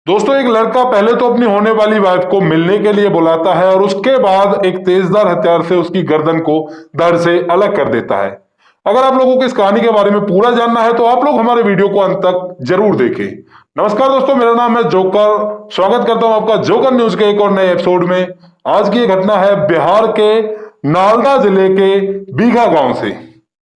दोस्तों, एक लड़का पहले तो अपनी होने वाली वाइफ को मिलने के लिए बुलाता है और उसके बाद एक तेजधार हथियार से उसकी गर्दन को धड़ से अलग कर देता है। अगर आप लोगों को इस कहानी के बारे में पूरा जानना है तो आप लोग हमारे वीडियो को अंत तक जरूर देखें। नमस्कार दोस्तों, मेरा नाम है जोकर। स्वागत करता हूं आपका जोकर न्यूज के एक और नए एपिसोड में। आज की ये घटना है बिहार के नालंदा जिले के बीघा गांव से।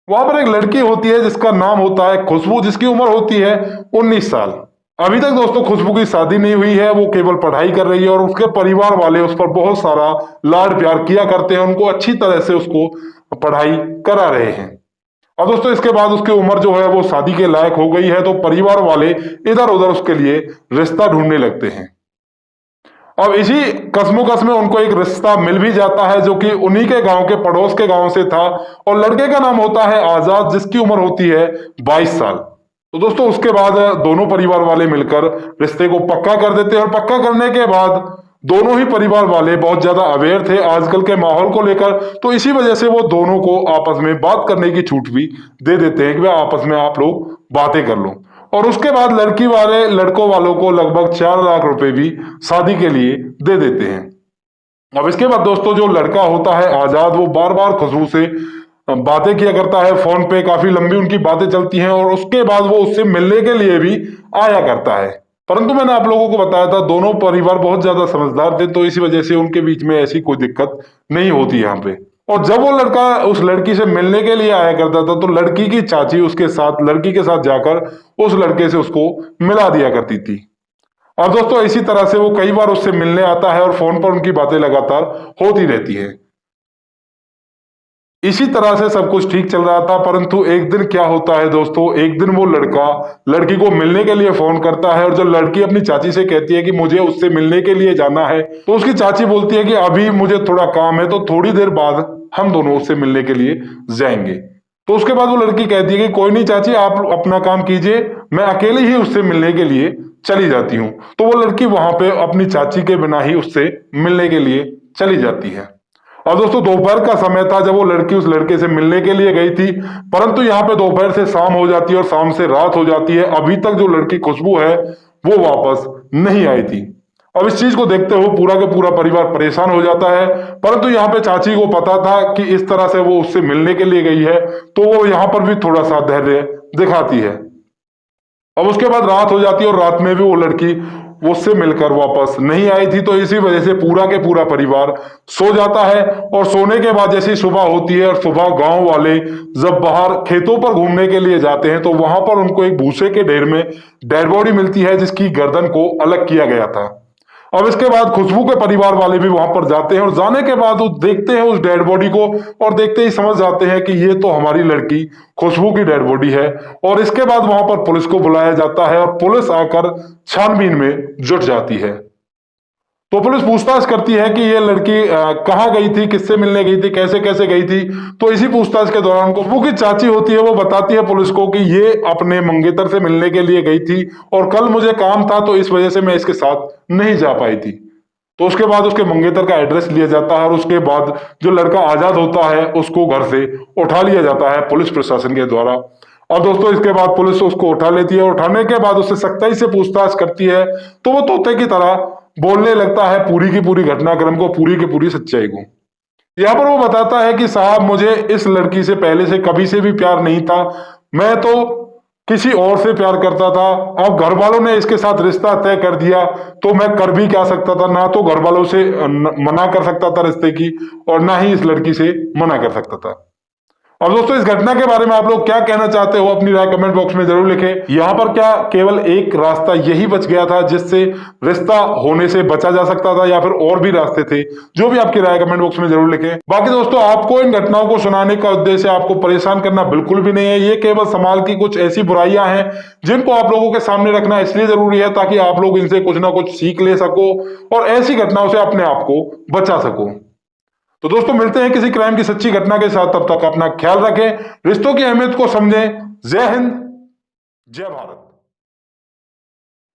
वहां पर एक लड़की होती है जिसका नाम होता है खुशबू, जिसकी उम्र होती है 19 साल। अभी तक दोस्तों खुशबू की शादी नहीं हुई है, वो केवल पढ़ाई कर रही है और उसके परिवार वाले उस पर बहुत सारा लाड प्यार किया करते हैं, उनको अच्छी तरह से उसको पढ़ाई करा रहे हैं। और दोस्तों इसके बाद उसकी उम्र जो है वो शादी के लायक हो गई है, तो परिवार वाले इधर उधर उसके लिए रिश्ता ढूंढने लगते हैं। अब इसी कस्मोकस में उनको एक रिश्ता मिल भी जाता है जो कि उन्हीं के गांव के पड़ोस के गांव से था, और लड़के का नाम होता है आजाद, जिसकी उम्र होती है 22 साल। तो दोस्तों उसके बाद दोनों परिवार वाले मिलकर रिश्ते को पक्का कर देते हैं, और पक्का करने के बाद दोनों ही परिवार वाले बहुत ज्यादा अवेयर थे आजकल के माहौल को लेकर, तो इसी वजह से वो दोनों को आपस में बात करने की छूट भी दे देते हैं कि भाई आपस में आप लोग बातें कर लो। और उसके बाद लड़की वाले लड़कों वालों को लगभग 4 लाख रुपए भी शादी के लिए दे देते हैं। अब इसके बाद दोस्तों जो लड़का होता है आजाद, वो बार बार खुशबू से बातें किया करता है फोन पे, काफी लंबी उनकी बातें चलती हैं, और उसके बाद वो उससे मिलने के लिए भी आया करता है। परंतु मैंने आप लोगों को बताया था दोनों परिवार बहुत ज्यादा समझदार थे, तो इसी वजह से उनके बीच में ऐसी कोई दिक्कत नहीं होती यहाँ पे। और जब वो लड़का उस लड़की से मिलने के लिए आया करता था तो लड़की की चाची उसके साथ लड़की के साथ जाकर उस लड़के से उसको मिला दिया करती थी। और दोस्तों इसी तरह से वो कई बार उससे मिलने आता है और फोन पर उनकी बातें लगातार होती रहती है। इसी तरह से सब कुछ ठीक चल रहा था, परंतु एक दिन क्या होता है दोस्तों, एक दिन वो लड़का लड़की को मिलने के लिए फोन करता है, और जब लड़की अपनी चाची से कहती है कि मुझे उससे मिलने के लिए जाना है, तो उसकी चाची बोलती है कि अभी मुझे थोड़ा काम है, तो थोड़ी देर बाद हम दोनों उससे मिलने के लिए जाएंगे। तो उसके बाद वो लड़की कहती है कि कोई नहीं चाची, आप अपना काम कीजिए, मैं अकेले ही उससे मिलने के लिए चली जाती हूँ। तो वो लड़की वहां पे अपनी चाची के बिना ही उससे मिलने के लिए चली जाती है। और दोस्तों दोपहर का समय था जब वो लड़की उस लड़के से मिलने के लिए गई थी, परंतु यहाँ पे दोपहर से शाम हो जाती है और शाम से रात हो जाती है। अभी तक जो लड़की खुशबू है वो वापस नहीं आई थी। अब इस चीज को देखते हुए पूरा का पूरा परिवार परेशान हो जाता है, परंतु यहाँ पे चाची को पता था कि इस तरह से वो उससे मिलने के लिए गई है, तो वो यहाँ पर भी थोड़ा सा धैर्य दिखाती है। अब उसके बाद रात हो जाती है और रात में भी वो लड़की उससे मिलकर वापस नहीं आई थी, तो इसी वजह से पूरा के पूरा परिवार सो जाता है। और सोने के बाद जैसी सुबह होती है और सुबह गांव वाले जब बाहर खेतों पर घूमने के लिए जाते हैं, तो वहां पर उनको एक भूसे के ढेर में डेड बॉडी मिलती है जिसकी गर्दन को अलग किया गया था। अब इसके बाद खुशबू के परिवार वाले भी वहां पर जाते हैं, और जाने के बाद वो देखते हैं उस डेड बॉडी को, और देखते ही समझ जाते हैं कि ये तो हमारी लड़की खुशबू की डेड बॉडी है। और इसके बाद वहां पर पुलिस को बुलाया जाता है, और पुलिस आकर छानबीन में जुट जाती है। तो पुलिस पूछताछ करती है कि ये लड़की कहाँ गई थी, किससे मिलने गई थी, कैसे कैसे गई थी। तो इसी पूछताछ के दौरान खुशबू की चाची होती है, वो बताती है पुलिस को कि ये अपने मंगेतर से मिलने के लिए गई थी, और कल मुझे काम था तो इस वजह से मैं इसके साथ नहीं जा पाई थी। तो उसके बाद उसके मंगेतर का एड्रेस लिया जाता है, और उसके बाद जो लड़का आजाद होता है उसको घर से उठा लिया जाता है पुलिस प्रशासन के द्वारा। और दोस्तों इसके बाद पुलिस उसको उठा लेती है, और उठाने के बाद उससे सख्ताई से पूछताछ करती है, तो वो तोते की तरह बोलने लगता है पूरी की पूरी घटनाक्रम को, पूरी की पूरी सच्चाई को। यहाँ पर वो बताता है कि साहब मुझे इस लड़की से पहले से कभी से भी प्यार नहीं था, मैं तो किसी और से प्यार करता था। अब घर वालों ने इसके साथ रिश्ता तय कर दिया, तो मैं कर भी क्या सकता था, ना तो घर वालों से मना कर सकता था रिश्ते की, और ना ही इस लड़की से मना कर सकता था। अब दोस्तों इस घटना के बारे में आप लोग क्या कहना चाहते हो, अपनी राय कमेंट बॉक्स में जरूर लिखें। यहाँ पर क्या केवल एक रास्ता यही बच गया था जिससे रिश्ता होने से बचा जा सकता था, या फिर और भी रास्ते थे? जो भी आपकी राय कमेंट बॉक्स में जरूर लिखें। बाकी दोस्तों आपको इन घटनाओं को सुनाने का उद्देश्य आपको परेशान करना बिल्कुल भी नहीं है, ये केवल समाज की कुछ ऐसी बुराइयां हैं जिनको आप लोगों के सामने रखना इसलिए जरूरी है ताकि आप लोग इनसे कुछ ना कुछ सीख ले सको और ऐसी घटनाओं से अपने आप को बचा सको। तो दोस्तों मिलते हैं किसी क्राइम की सच्ची घटना के साथ, तब तक अपना ख्याल रखें, रिश्तों की अहमियत को समझें। जय हिंद, जय भारत।